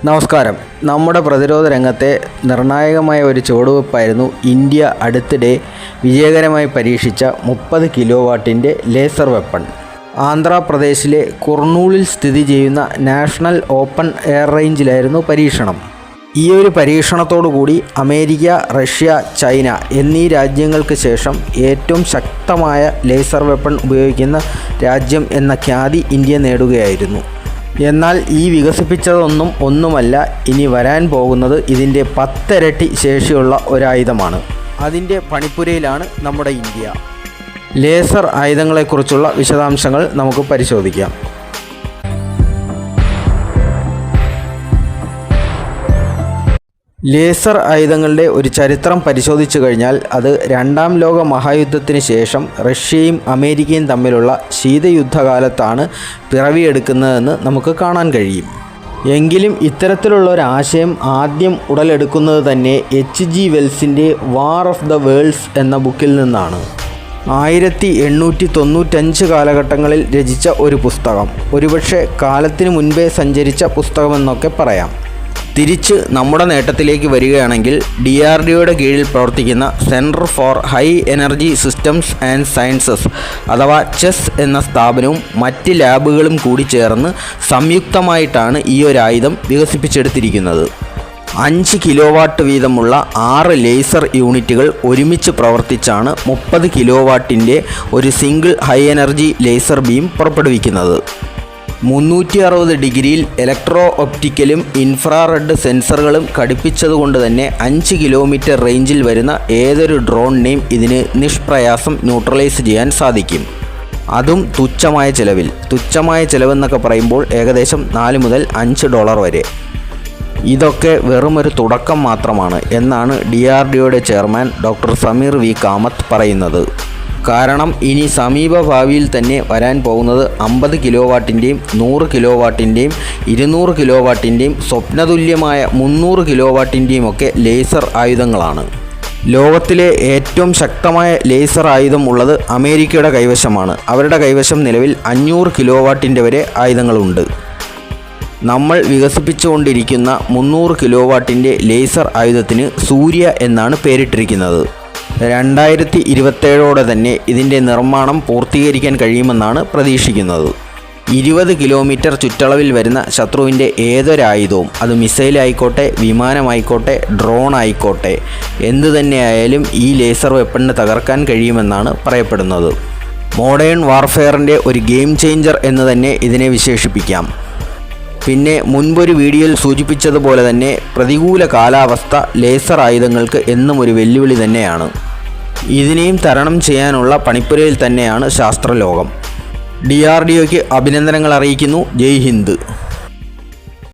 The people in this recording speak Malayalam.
നമസ്കാരം. നമ്മുടെ പ്രതിരോധ രംഗത്തെ നിർണായകമായ ഒരു ചുവടുവെപ്പായിരുന്നു ഇന്ത്യ അടുത്തിടെ വിജയകരമായി പരീക്ഷിച്ച 30 കിലോ വാട്ടിൻ്റെ ലേസർ വെപ്പൺ. ആന്ധ്രാപ്രദേശിലെ കുർണൂളിൽ സ്ഥിതി ചെയ്യുന്ന നാഷണൽ ഓപ്പൺ എയർ റേഞ്ചിലായിരുന്നു പരീക്ഷണം. ഈ ഒരു പരീക്ഷണത്തോടുകൂടി അമേരിക്ക, റഷ്യ, ചൈന എന്നീ രാജ്യങ്ങൾക്ക് ശേഷം ഏറ്റവും ശക്തമായ ലേസർ വെപ്പൺ ഉപയോഗിക്കുന്ന രാജ്യം എന്ന ഖ്യാതി ഇന്ത്യ നേടുകയായിരുന്നു. എന്നാൽ ഈ വികസിപ്പിച്ചതൊന്നും ഒന്നുമല്ല, ഇനി വരാൻ പോകുന്നത് ഇതിൻ്റെ 10 ഇരട്ടി ശേഷിയുള്ള ഒരായുധമാണ്. അതിൻ്റെ പണിപ്പുരയിലാണ് നമ്മുടെ ഇന്ത്യ. ലേസർ ആയുധങ്ങളെക്കുറിച്ചുള്ള വിശദാംശങ്ങൾ നമുക്ക് പരിശോധിക്കാം. ലേസർ ആയുധങ്ങളുടെ ഒരു ചരിത്രം പരിശോധിച്ചു കഴിഞ്ഞാൽ അത് രണ്ടാം ലോക മഹായുദ്ധത്തിന് ശേഷം റഷ്യയും അമേരിക്കയും തമ്മിലുള്ള ശീതയുദ്ധകാലത്താണ് പിറവിയെടുക്കുന്നതെന്ന് നമുക്ക് കാണാൻ കഴിയും. എങ്കിലും ഇത്തരത്തിലുള്ള ഒരാശയം ആദ്യം ഉടലെടുക്കുന്നത് തന്നെ H.G. വെൽസിൻ്റെ വാർ ഓഫ് ദ വേൾഡ്സ് എന്ന ബുക്കിൽ നിന്നാണ്. 1895 കാലഘട്ടങ്ങളിൽ രചിച്ച ഒരു പുസ്തകം. ഒരുപക്ഷെ കാലത്തിന് മുൻപേ സഞ്ചരിച്ച പുസ്തകമെന്നൊക്കെ പറയാം. തിരിച്ച് നമ്മുടെ നേട്ടത്തിലേക്ക് വരികയാണെങ്കിൽ DRDOയുടെ കീഴിൽ പ്രവർത്തിക്കുന്ന centre for high energy systems and sciences അഥവാ ചെസ് എന്ന സ്ഥാപനവും മറ്റ് ലാബുകളും കൂടി ചേർന്ന് സംയുക്തമായിട്ടാണ് ഈ ഒരു ആയുധം വികസിപ്പിച്ചെടുത്തിരിക്കുന്നത്. 5 കിലോ വാട്ട് വീതമുള്ള 6 ലേസർ യൂണിറ്റുകൾ ഒരുമിച്ച് പ്രവർത്തിച്ചാണ് 30 കിലോ വാട്ടിൻ്റെ ഒരു single high energy laser beam പുറപ്പെടുവിക്കുന്നത്. 360 ഡിഗ്രിയിൽ ഇലക്ട്രോ ഒപ്റ്റിക്കലും ഇൻഫ്രാറെഡ് സെൻസറുകളും ഘടിപ്പിച്ചതുകൊണ്ട് തന്നെ 5 കിലോമീറ്റർ റേഞ്ചിൽ വരുന്ന ഏതൊരു ഡ്രോണിനെയും ഇതിന് നിഷ്പ്രയാസം ന്യൂട്രലൈസ് ചെയ്യാൻ സാധിക്കും. അതും തുച്ഛമായ ചിലവിൽ. തുച്ഛമായ ചിലവെന്നൊക്കെ പറയുമ്പോൾ ഏകദേശം $4 മുതൽ $5 വരെ. ഇതൊക്കെ വെറുമൊരു തുടക്കം മാത്രമാണ് എന്നാണ് DRDOയുടെ chairman doctor Sameer V. Kamath പറയുന്നത്. കാരണം ഇനി സമീപ ഭാവിയിൽ തന്നെ വരാൻ പോകുന്നത് 50 കിലോ വാട്ടിൻ്റെയും 100 കിലോ വാട്ടിൻ്റെയും 200 കിലോ വാട്ടിൻ്റെയും സ്വപ്നതുല്യമായ 300 കിലോ വാട്ടിൻ്റെയും ഒക്കെ ലേസർ ആയുധങ്ങളാണ്. ലോകത്തിലെ ഏറ്റവും ശക്തമായ ലേസർ ആയുധം ഉള്ളത് അമേരിക്കയുടെ കൈവശമാണ്. അവരുടെ കൈവശം നിലവിൽ 500 കിലോ വാട്ടിൻ്റെ വരെ ആയുധങ്ങളുണ്ട്. നമ്മൾ വികസിപ്പിച്ചുകൊണ്ടിരിക്കുന്ന 300 കിലോ വാട്ടിൻ്റെ ലേസർ ആയുധത്തിന് സൂര്യ എന്നാണ് പേരിട്ടിരിക്കുന്നത്. 2027 തന്നെ ഇതിൻ്റെ നിർമ്മാണം പൂർത്തീകരിക്കാൻ കഴിയുമെന്നാണ് പ്രതീക്ഷിക്കുന്നത്. 20 കിലോമീറ്റർ ചുറ്റളവിൽ വരുന്ന ശത്രുവിൻ്റെ ഏതൊരായുധവും, അത് മിസൈലായിക്കോട്ടെ, വിമാനമായിക്കോട്ടെ, ഡ്രോൺ ആയിക്കോട്ടെ, എന്തു തന്നെയായാലും ഈ ലേസർ വെപ്പണിന് തകർക്കാൻ കഴിയുമെന്നാണ് പറയപ്പെടുന്നത്. മോഡേൺ വാർഫെയറിൻ്റെ ഒരു ഗെയിം ചേഞ്ചർ എന്ന് തന്നെ ഇതിനെ വിശേഷിപ്പിക്കാം. പിന്നെ മുൻപൊരു വീഡിയോയിൽ സൂചിപ്പിച്ചതുപോലെ തന്നെ പ്രതികൂല കാലാവസ്ഥ ലേസർ ആയുധങ്ങൾക്ക് എന്നും ഒരു വെല്ലുവിളി തന്നെയാണ്. ഇതിനെയും തരണം ചെയ്യാനുള്ള പണിപ്പുരയിൽ തന്നെയാണ് ശാസ്ത്രലോകം. DRDOയ്ക്ക് അഭിനന്ദനങ്ങൾ അറിയിക്കുന്നു. ജയ് ഹിന്ദ്.